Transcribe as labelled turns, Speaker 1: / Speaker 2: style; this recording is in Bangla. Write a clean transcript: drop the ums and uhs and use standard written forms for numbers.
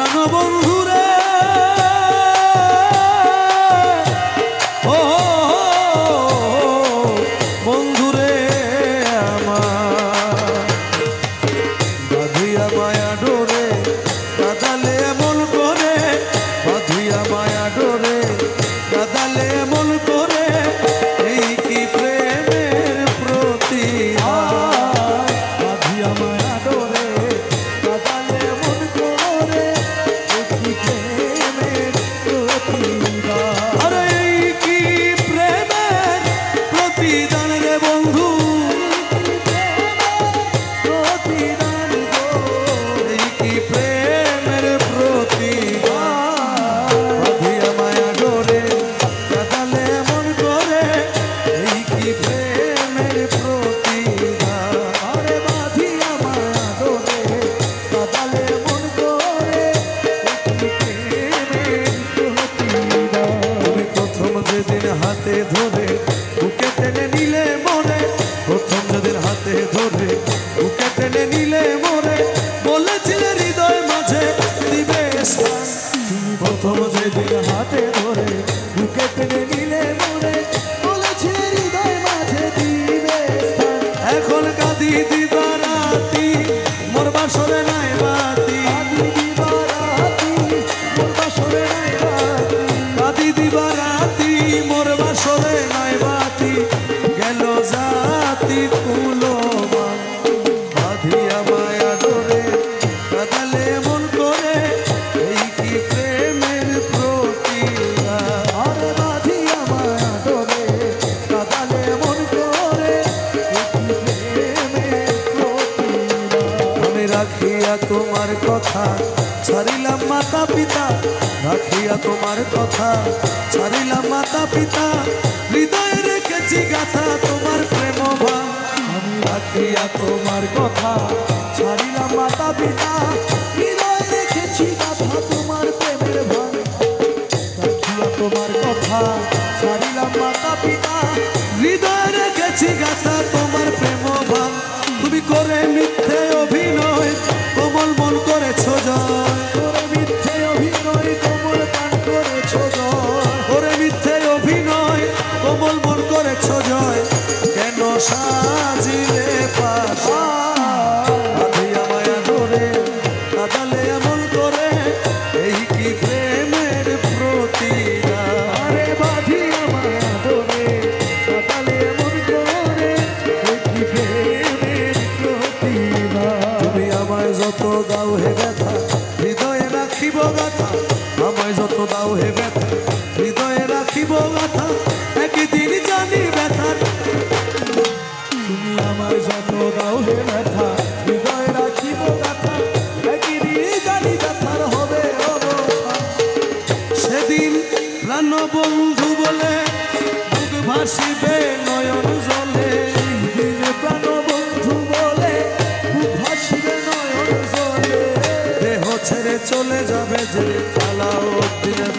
Speaker 1: প্রাণবন্ধুরে ও বন্ধুরে আমার বাঁধিয়া মায়া ডোরে কাদালে এমন করে বাঁধিয়া মায়া ডোরে কাদালে এমন করে এই কি প্রেমের প্রতিহার বাঁধিয়া মায়া ডোরে কাদালে এমন করে এই কি প্রেমের প্রতিহার আরে এই কি প্রেমের প্রতিদান রে বন্ধু প্রতিদান এই কি প্রেমের প্রতিদান বাঁধিয়া মায়া ডোরে কাদালে এমন করে এই কি প্রেমের প্রতিদান আরে বাঁধিয়া মায়া ডোরে কাদালে এমন করে এই কি প্রেমের প্রতিদান তুমি প্রথম যেদিন হাতে ধরে বুকে টেনে নিলে মনে প্রথম যেদিন হাতে ধরে বুকে টেনে নিলে মনে বলেছিলে হৃদয় মাঝে দিবে স্থান তুমি প্রথম যেদিন হাতে ধরে বুকে টেনে নিলে মনে বলেছিলে হৃদয় মাঝে দিবে স্থান এখন কাঁদি দিবারাতি মোর বাসরে নাই বাতি কাঁদি দিবারাতি মোর বাসরে নাই বাতি কাঁদি দিবারাতি মোর বাসরে নাই বাতি গেল জাতি কুলমান বাঁধিয়া মায়া ডোরে কাদালে এমন করে এই কি প্রেমের প্রতিদান আরে বাঁধিয়া মায়া ডোরে কাদালে এমন করে এই কি প্রেমের প্রতিদান আমি রাখিয়া তোমার কথা ছাড়িলাম মাতা পিতা রাখিয়া তোমার কথা ছাড়িলাম মাতা পিতা হৃদয়ে রেখেছি গাথা তোমার প্রেম ভাব আমি রাখিয়া তোমার কথা ছাড়িলাম মাতা পিতা হৃদয়ে রেখেছি গাথা তোমার প্রেমের ভাব রাখিয়া তোমার কথা ছাড়িলাম মাতা পিতা হৃদয়ে রেখেছি গাথা তোমার প্রেম ভাব তুমি করে মিথ্যে অভিনয় কোমল মন করেছ জয় করে মিথ্যে অভিনয় কোমল প্রাণ করেছ জয় করে মিথ্যে অভিনয় কোমল মন করেছ জয় কেন সাজিলে পাশা বাঁধিয়া মায়া ডোরে কাদালে এমন করে এই কি প্রেমের প্রতিদান আরে বাঁধিয়া মায়া ডোরে কাদালে এমন করে এই কি প্রেমের প্রতিদান তুমি আমায় যত দাও হে ব্যথা হৃদয়ে রাখিব গাথা আমায় যত দাও হে ব্যথা হৃদয়ে রাখিব গাথা একদিন জানি ব্যথার তুমি আমায় যত দাও হে ব্যথা হৃদয়ে রাখিব গাথা একদিন জানি ব্যথার হবে অবসান সেদিন প্রাণবন্ধু বলে বুক ভাসিবে নয়ন জলে সেদিন প্রাণবন্ধু বলে বুক ভাসিবে নয়ন জলে দেহ ছেড়ে চলে যাবে যে পালাও দিনে